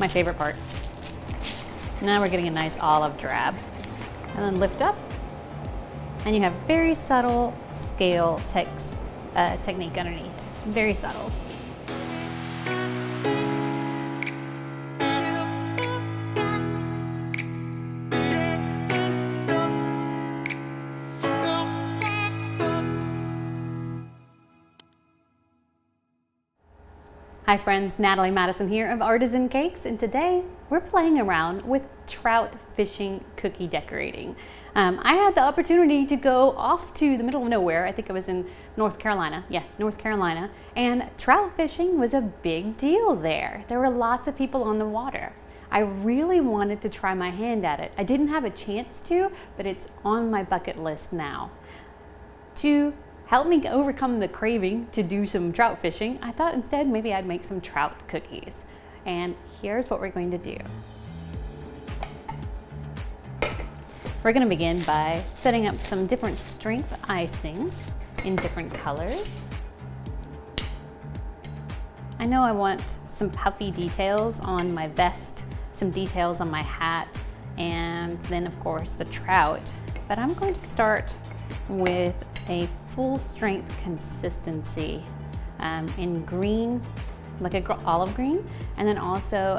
my favorite part. Now we're getting a nice olive drab. And then lift up, and you have very subtle scale technique underneath. Very subtle. Hi friends, Natalie Madison here of Artisan Cakes, and today we're playing around with trout fishing cookie decorating. I had the opportunity to go off to the middle of nowhere. I think I was in North Carolina. Yeah, North Carolina. And trout fishing was a big deal there. There were lots of people on the water. I really wanted to try my hand at it. I didn't have a chance to, but it's on my bucket list now. To help me overcome the craving to do some trout fishing, I thought instead maybe I'd make some trout cookies. And here's what we're going to do. We're going to begin by setting up some different strength icings in different colors. I know I want some puffy details on my vest, some details on my hat, and then of course the trout. But I'm going to start with a full strength consistency in green, like an olive green, and then also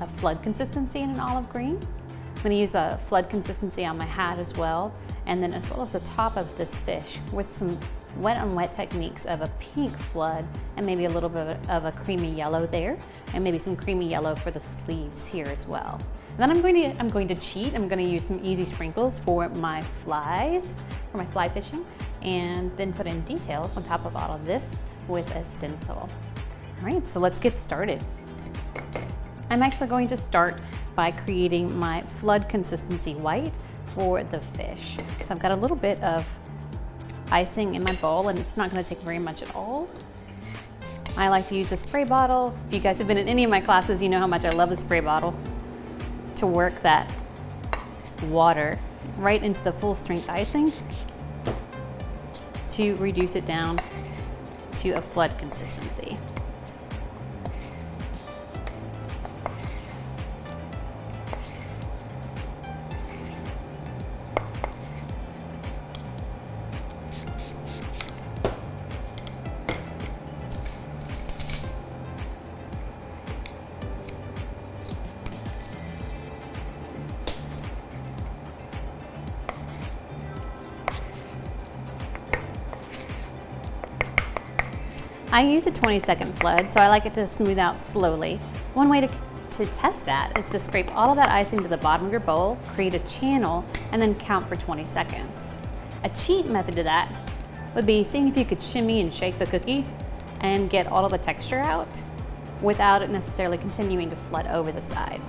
a flood consistency in an olive green. I'm going to use the flood consistency on my hat as well, and then as well as the top of this fish with some wet on wet techniques of a pink flood and maybe a little bit of a creamy yellow there, and maybe some creamy yellow for the sleeves here as well. And then I'm going to cheat. I'm going to use some easy sprinkles for my flies, for my fly fishing, and then put in details on top of all of this with a stencil. All right, so let's get started. I'm actually going to start by creating my flood consistency white for the fish. So I've got a little bit of icing in my bowl, and it's not going to take very much at all. I like to use a spray bottle. If you guys have been in any of my classes, you know how much I love the spray bottle to work that water right into the full strength icing to reduce it down to a flood consistency. I use a 20-second flood, so I like it to smooth out slowly. One way to test that is to scrape all of that icing to the bottom of your bowl, create a channel, and then count for 20 seconds. A cheat method to that would be seeing if you could shimmy and shake the cookie and get all of the texture out without it necessarily continuing to flood over the side.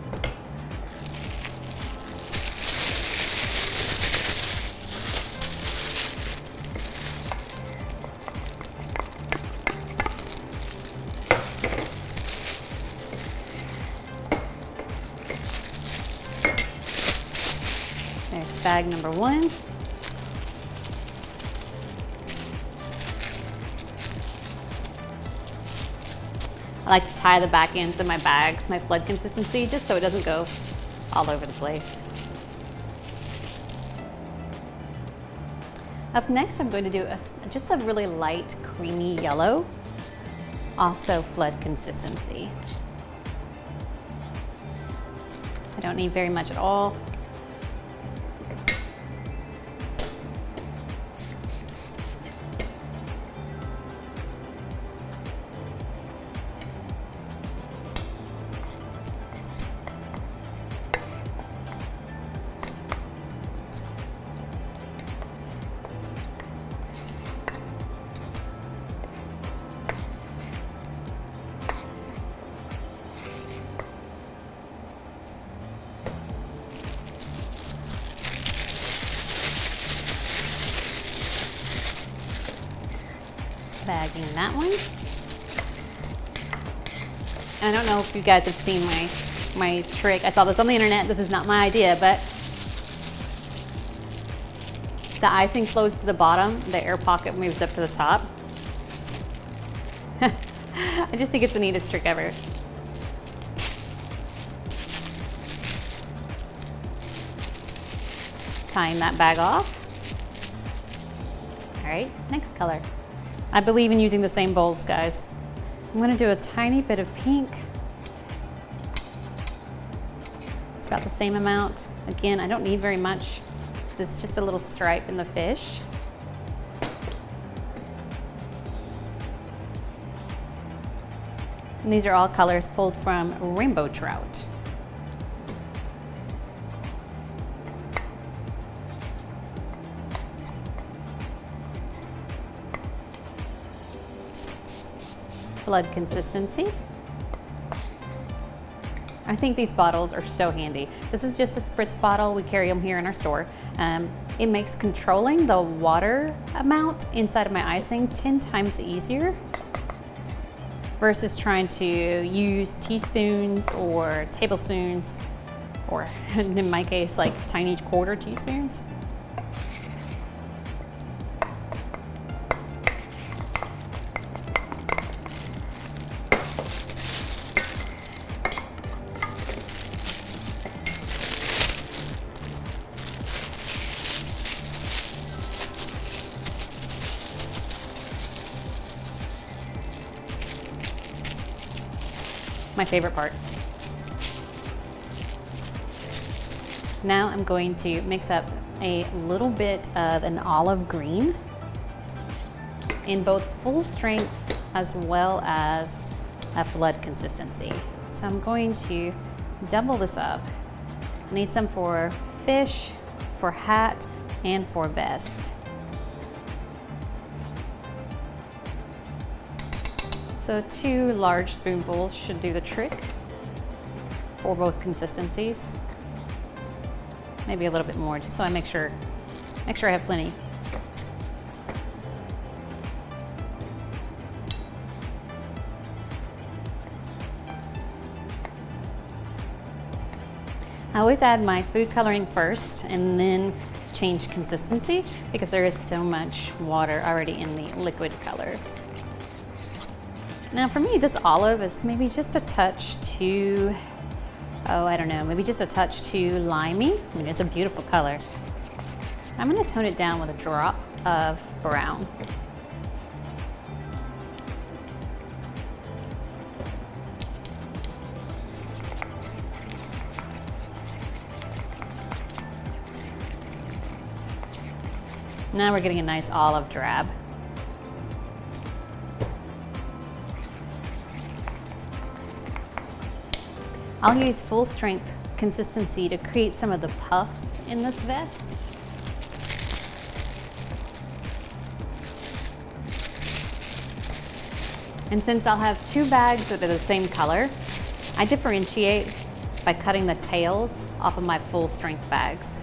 There's bag number one. I like to tie the back ends of my bags, my flood consistency, just so it doesn't go all over the place. Up next, I'm going to do just a really light creamy yellow, also flood consistency. I don't need very much at all. Bagging that one. And I don't know if you guys have seen my trick. I saw this on the internet. This is not my idea, but the icing flows to the bottom, the air pocket moves up to the top. I just think it's the neatest trick ever. tying that bag off. All right, next color. I believe in using the same bowls, guys. I'm gonna do a tiny bit of pink. It's about the same amount. Again, I don't need very much because it's just a little stripe in the fish. And these are all colors pulled from rainbow trout. Flood consistency. I think these bottles are so handy. This is just a spritz bottle. We carry them here in our store. It makes controlling the water amount inside of my icing 10 times easier versus trying to use teaspoons or tablespoons, or in my case, like tiny quarter teaspoons. My favorite part. Now I'm going to mix up a little bit of an olive green in both full strength as well as a flood consistency. So I'm going to double this up. I need some for fish, for hat, and for vest. So 2 large spoonfuls should do the trick for both consistencies. Maybe a little bit more, just so I make sure I have plenty. I always add my food coloring first and then change consistency because there is so much water already in the liquid colors. Now for me, this olive is maybe just a touch too, I don't know, maybe just a touch too limey. I mean, it's a beautiful color. I'm gonna tone it down with a drop of brown. Now we're getting a nice olive drab. I'll use full strength consistency to create some of the puffs in this vest. And since I'll have 2 bags that are the same color, I differentiate by cutting the tails off of my full strength bags.